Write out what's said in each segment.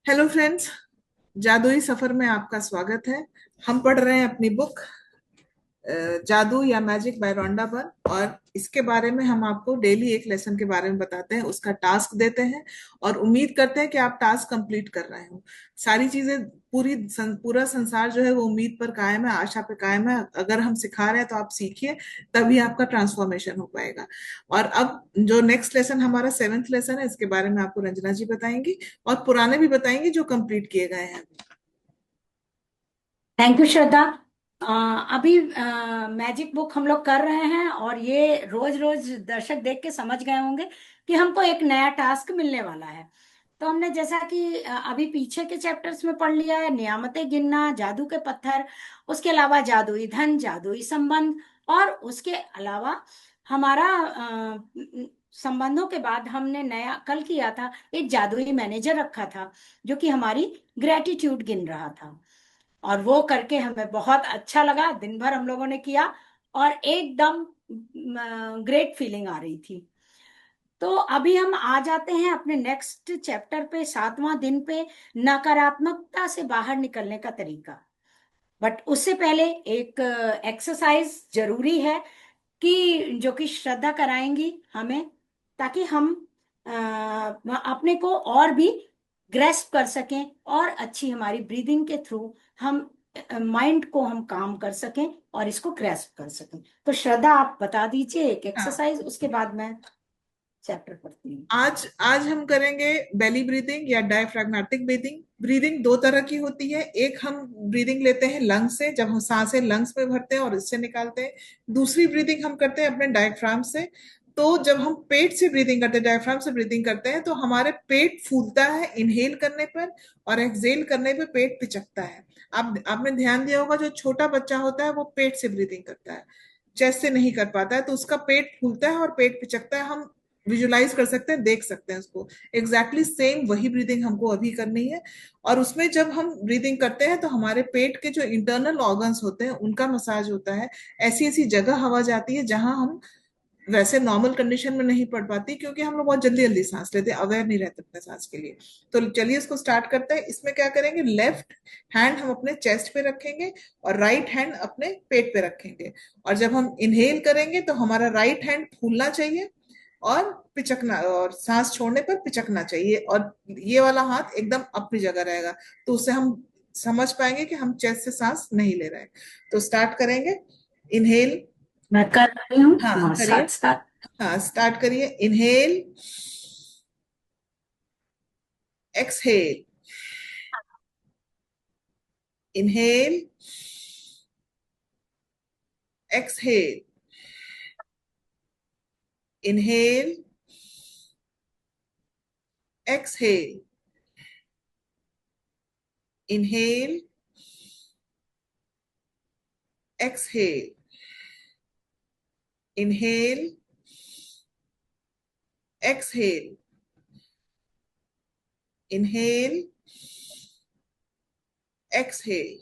Hello friends. जादुई सफर में आपका स्वागत है। हम पढ़ रहे हैं अपनी बुक जादू या मैजिक बाय रोंडा पर, और इसके बारे में हम आपको डेली एक लेसन के बारे में बताते हैं, उसका टास्क देते हैं और उम्मीद करते हैं कि आप टास्क कंप्लीट कर रहे हो। सारी चीजें पूरा संसार जो है वो उम्मीद पर कायम है, आशा पे कायम है। अगर हम सिखा रहे हैं तो आप सीखिए, तभी आपका ट्रांसफॉर्मेशन हो पाएगा। और अब जो नेक्स्ट लेसन हमारा सेवेंथ लेसन है, इसके बारे में आपको रंजना जी बताएंगी और पुराने भी बताएंगी जो कंप्लीट किए गए हैं। थैंक यू श्रद्धा। अभी मैजिक बुक हम लोग कर रहे हैं और ये रोज रोज दर्शक देख के समझ गए होंगे कि हमको एक नया टास्क मिलने वाला है। तो हमने जैसा कि अभी पीछे के चैप्टर्स में पढ़ लिया है, नियामतें गिनना, जादू के पत्थर, उसके अलावा जादुई धन, जादुई संबंध, और उसके अलावा हमारा संबंधों के बाद हमने नया कल किया था, एक जादुई मैनेजर रखा था जो कि हमारी ग्रेटिट्यूड गिन रहा था। और वो करके हमें बहुत अच्छा लगा, दिन भर हम लोगों ने किया और एकदम ग्रेट फीलिंग आ रही थी। तो अभी हम आ जाते हैं अपने नेक्स्ट चैप्टर पे, 7वां दिन पे, नकारात्मकता से बाहर निकलने का तरीका। बट उससे पहले एक एक्सरसाइज जरूरी है कि जो कि श्रद्धा कराएंगी हमें, ताकि हम अपने को और भी ग्रेस्प कर सकें और अच्छी हमारी ब्रीदिंग के थ्रू हम माइंड को हम काम कर सकें और इसको ग्रेस्प कर सकें। तो श्रद्धा आप बता दीजिए एक हाँ, एक्सरसाइज, उसके बाद मैं चैप्टर पढ़ती हूँ। आज आज हम करेंगे बेली ब्रीदिंग या डायफ्रैग्मेटिक ब्रीदिंग। ब्रीदिंग दो तरह की होती है। एक हम ब्रीदिंग लेते हैं लंग्स से, जब हम सांसें लंग्स में भरते हैं और इससे निकालते हैं। दूसरी ब्रीदिंग हम करते हैं अपने डायफ्राम से। तो जब हम पेट से ब्रीदिंग करते हैं, डायफ्राम से ब्रीदिंग करते हैं, तो हमारे पेट फूलता है इनहेल करने पर, और एक्सहेल करने पे पेट पिचकता है। आप आपने ध्यान दिया होगा, जो छोटा बच्चा होता है वो पेट से ब्रीदिंग करता है, चेस्ट से नहीं कर पाता है, तो उसका पेट फूलता है और पेट पिचकता है। हम विजुलाइज कर सकते हैं, देख सकते हैं उसको। एग्जैक्टली सेम वही ब्रीदिंग हमको अभी करनी है। और उसमें जब हम ब्रीदिंग करते हैं तो हमारे पेट के जो इंटरनल ऑर्गन्स होते हैं उनका मसाज होता है। ऐसी ऐसी जगह हवा जाती है जहां हम वैसे नॉर्मल कंडीशन में नहीं पढ़ पाती, क्योंकि हम लोग बहुत जल्दी जल्दी सांस लेते हैं, अवेयर नहीं रहते अपने सांस के लिए। तो चलिए इसको स्टार्ट करते हैं। इसमें क्या करेंगे, लेफ्ट हैंड हम अपने चेस्ट पे रखेंगे और राइट हैंड अपने पेट पे रखेंगे। और जब हम इनहेल करेंगे तो हमारा राइट हैंड फूलना चाहिए और पिचकना, और सांस छोड़ने पर पिचकना चाहिए, और ये वाला हाथ एकदम अपनी जगह रहेगा। तो उससे हम समझ पाएंगे कि हम चेस्ट से सांस नहीं ले रहे हैं। तो स्टार्ट करेंगे। इनहेल। मैं कर रही हूँ, हाँ हाँ, करिए। साथ साथ। हाँ स्टार्ट करिए। Inhale, exhale, inhale, exhale, inhale, exhale, inhale, exhale, inhale, exhale, inhale, exhale.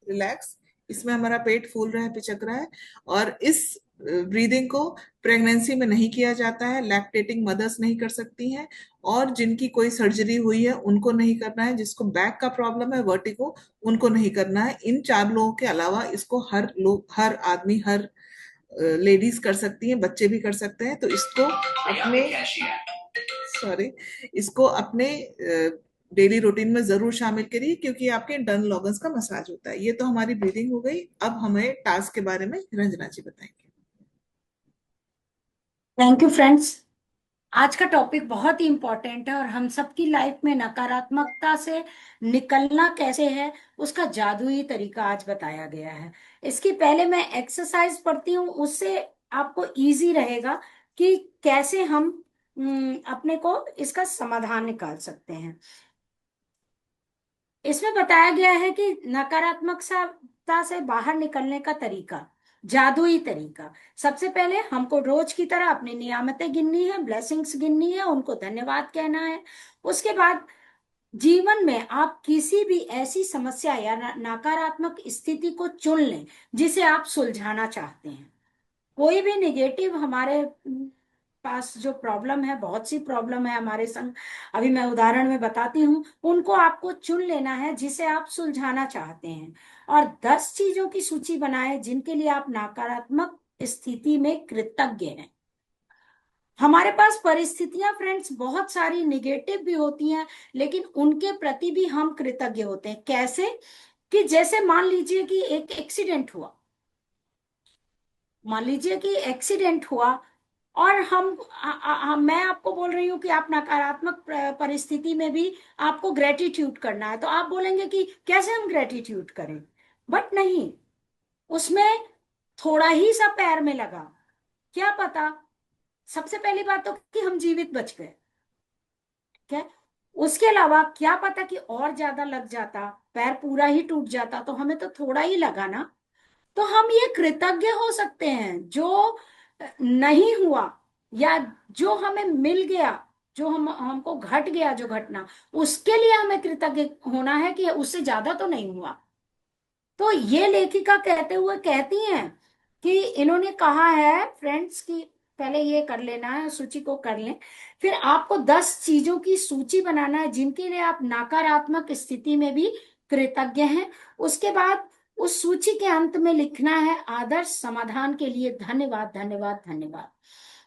Relax. इसमें हमारा पेट फूल रहा है, पिचक रहा है। और इस ब्रीदिंग को प्रेगनेंसी में नहीं किया जाता है, लैक्टेटिंग मदर्स नहीं कर सकती हैं, और जिनकी कोई सर्जरी हुई है उनको नहीं करना है, जिसको बैक का प्रॉब्लम है, वर्टिगो, उनको नहीं करना है। इन चार लोगों के अलावा इसको हर लोग, हर आदमी, हर लेडीज कर सकती हैं, बच्चे भी कर सकते हैं। तो इसको अपने, सॉरी, इसको अपने डेली रूटीन में जरूर शामिल करिए, क्योंकि आपके इंटरनल ऑर्गन्स का मसाज होता है। ये तो हमारी ब्रीदिंग हो गई। अब हमें टास्क के बारे में रंजना जी बताएंगे। Thank you friends. आज का टॉपिक बहुत ही इम्पोर्टेंट है और हम सबकी लाइफ में नकारात्मकता से निकलना कैसे है, उसका जादुई तरीका आज बताया गया है। इसकी पहले मैं एक्सरसाइज पढ़ती हूँ, उससे आपको इजी रहेगा कि कैसे हम अपने को इसका समाधान निकाल सकते हैं। इसमें बताया गया है कि नकारात्मकता से बाहर निकलने का तरीका, जादुई तरीका। सबसे पहले हमको रोज की तरह अपनी नियामतें गिननी है, ब्लेसिंग्स गिननी है, उनको धन्यवाद कहना है। उसके बाद जीवन में आप किसी भी ऐसी समस्या या नकारात्मक स्थिति को चुन लें जिसे आप सुलझाना चाहते हैं। कोई भी निगेटिव हमारे पास जो प्रॉब्लम है, बहुत सी प्रॉब्लम है हमारे संग, अभी मैं उदाहरण में बताती हूँ, उनको आपको चुन लेना है जिसे आप सुलझाना चाहते हैं, और 10 चीजों की सूची बनाएं जिनके लिए आप नकारात्मक स्थिति में कृतज्ञ हैं। हमारे पास परिस्थितियां फ्रेंड्स बहुत सारी निगेटिव भी होती हैं, लेकिन उनके प्रति भी हम कृतज्ञ होते हैं। कैसे? कि जैसे मान लीजिए कि एक एक्सीडेंट हुआ, मान लीजिए कि एक्सीडेंट हुआ, और मैं आपको बोल रही हूँ कि आप नकारात्मक परिस्थिति में भी आपको ग्रेटिट्यूड करना है, तो आप बोलेंगे कि कैसे हम ग्रेटिट्यूड करें। बट नहीं, उसमें थोड़ा ही सा पैर में लगा, क्या पता, सबसे पहली बात तो कि हम जीवित बच गए, ठीक है। उसके अलावा क्या पता कि और ज्यादा लग जाता, पैर पूरा ही टूट जाता, तो हमें तो थोड़ा ही लगा ना। तो हम ये कृतज्ञ हो सकते हैं जो नहीं हुआ, या जो हमें मिल गया, जो हमको घट गया जो घटना, उसके लिए हमें कृतज्ञ होना है कि उससे ज्यादा तो नहीं हुआ। तो ये लेखिका कहते हुए कहती हैं कि इन्होंने कहा है फ्रेंड्स कि पहले ये कर लेना है, सूची को कर लें, फिर आपको 10 चीजों की सूची बनाना है जिनके लिए आप नकारात्मक स्थिति में भी कृतज्ञ हैं। उसके बाद उस सूची के अंत में लिखना है आदर्श समाधान के लिए धन्यवाद धन्यवाद धन्यवाद।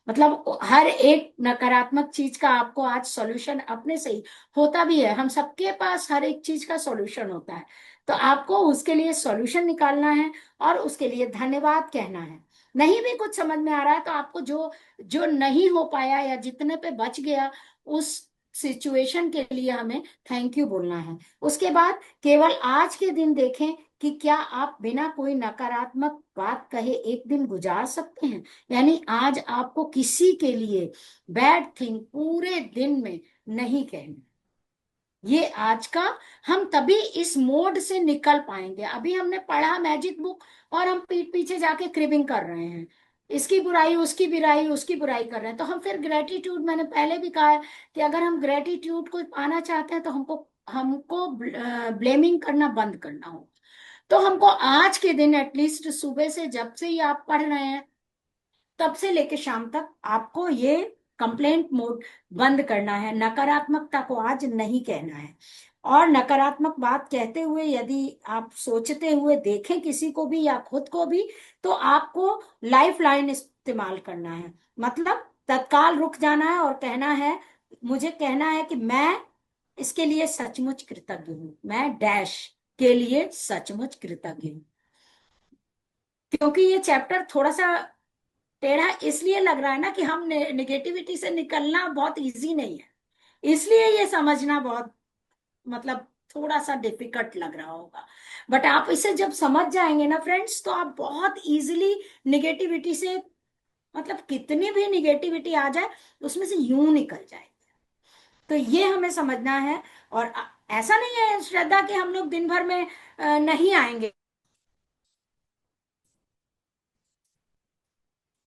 मतलब हर एक नकारात्मक चीज का आपको आज सॉल्यूशन अपने से ही होता भी है, हम सबके पास हर एक चीज का सॉल्यूशन होता है, तो आपको उसके लिए सॉल्यूशन निकालना है और उसके लिए धन्यवाद कहना है। नहीं भी कुछ समझ में आ रहा है तो आपको जो जो नहीं हो पाया या जितने पे बच गया, उस सिचुएशन के लिए हमें थैंक यू बोलना है। उसके बाद केवल आज के दिन देखें कि क्या आप बिना कोई नकारात्मक बात कहे एक दिन गुजार सकते हैं। यानी आज आपको किसी के लिए बैड थिंग पूरे दिन में नहीं कहना। ये आज का, हम तभी इस मोड से निकल पाएंगे। अभी हमने पढ़ा मैजिक बुक और हम पीठ पीछे जाके क्रिबिंग कर रहे हैं, इसकी बुराई उसकी बुराई उसकी बुराई कर रहे हैं। तो हम फिर ग्रेटिट्यूड, मैंने पहले भी कहा है कि अगर हम ग्रेटिट्यूड को पाना चाहते हैं तो हमको हमको ब्लेमिंग करना बंद करना हो। तो हमको आज के दिन एटलीस्ट सुबह से जब से ही आप पढ़ रहे हैं तब से लेके शाम तक आपको ये कंप्लेंट मोड बंद करना है, नकारात्मकता को आज नहीं कहना है। और नकारात्मक बात कहते हुए यदि आप सोचते हुए देखें किसी को भी या खुद को भी, तो आपको लाइफ लाइन इस्तेमाल करना है। मतलब तत्काल रुक जाना है और कहना है, मुझे कहना है कि मैं इसके लिए सचमुच कृतज्ञ हूं, मैं डैश के लिए सचमुच कृतज्ञ हूं। क्योंकि ये चैप्टर थोड़ा सा टेढ़ा इसलिए लग रहा है ना कि हम नेगेटिविटी से निकलना बहुत इजी नहीं है, इसलिए ये समझना बहुत, मतलब थोड़ा सा डिफिकल्ट लग रहा होगा। बट आप इसे जब समझ जाएंगे ना फ्रेंड्स, तो आप बहुत इजीली नेगेटिविटी से, मतलब कितनी भी निगेटिविटी आ जाए उसमें से यूं निकल जाए। तो ये हमें समझना है। और ऐसा नहीं है श्रद्धा कि हम लोग दिन भर में नहीं आएंगे